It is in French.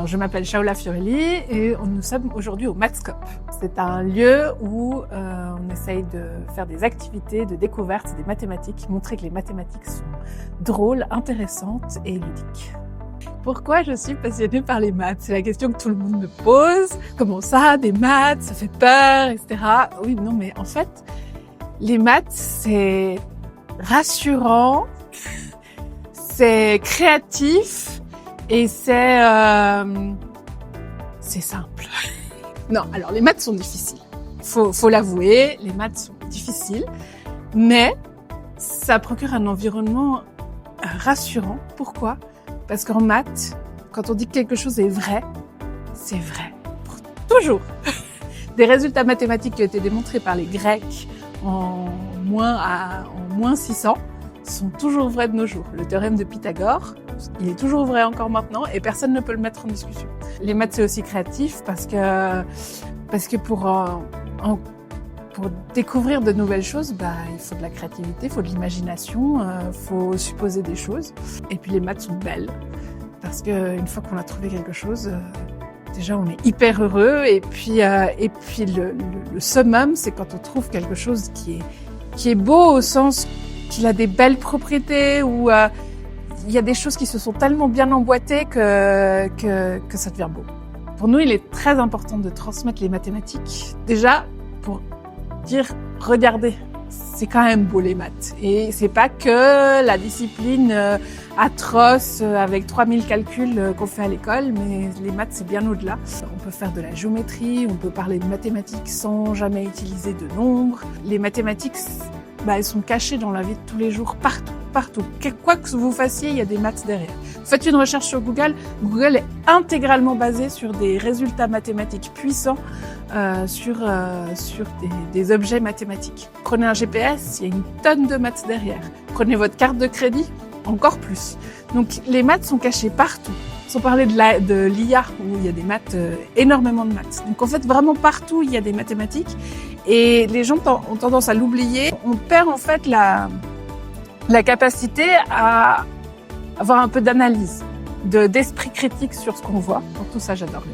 Alors, je m'appelle Shaola Fiorelli et nous sommes aujourd'hui au Mathscope. C'est un lieu où on essaye de faire des activités de découverte des mathématiques, montrer que les mathématiques sont drôles, intéressantes et ludiques. Pourquoi je suis passionnée par les maths? C'est la question que tout le monde me pose. Comment ça, des maths, ça fait peur, etc. Oui, non, mais en fait, les maths, c'est rassurant, c'est créatif et c'est simple. Non, alors les maths sont difficiles. Faut l'avouer, les maths sont difficiles, mais ça procure un environnement rassurant. Pourquoi? Parce qu'en maths, quand on dit que quelque chose est vrai, c'est vrai. Pour toujours. Des résultats mathématiques qui ont été démontrés par les Grecs en moins 600 sont toujours vrais de nos jours. Le théorème de Pythagore, il est toujours vrai encore maintenant et personne ne peut le mettre en discussion. Les maths, c'est aussi créatif parce que pour découvrir de nouvelles choses, il faut de la créativité, il faut de l'imagination, il faut supposer des choses. Et puis les maths sont belles parce qu'une fois qu'on a trouvé quelque chose, déjà on est hyper heureux. Et puis le summum, c'est quand on trouve quelque chose qui est beau au sens qu'il a des belles propriétés ou il y a des choses qui se sont tellement bien emboîtées que ça devient beau. Pour nous, il est très important de transmettre les mathématiques. Déjà, pour dire, regardez, c'est quand même beau les maths. Et c'est pas que la discipline atroce avec 3000 calculs qu'on fait à l'école, mais les maths, c'est bien au-delà. On peut faire de la géométrie, on peut parler de mathématiques sans jamais utiliser de nombres. Les mathématiques, elles sont cachées dans la vie de tous les jours, partout. Quoi que vous fassiez, il y a des maths derrière. Faites une recherche sur Google. Google est intégralement basé sur des résultats mathématiques puissants, sur des objets mathématiques. Prenez un GPS, il y a une tonne de maths derrière. Prenez votre carte de crédit, encore plus. Donc les maths sont cachées partout. Sans parler de l'IA, où il y a des maths, énormément de maths. Donc en fait, vraiment partout, il y a des mathématiques. Et les gens ont tendance à l'oublier. On perd en fait la capacité à avoir un peu d'analyse, d'esprit critique sur ce qu'on voit. Pour tout ça, j'adore.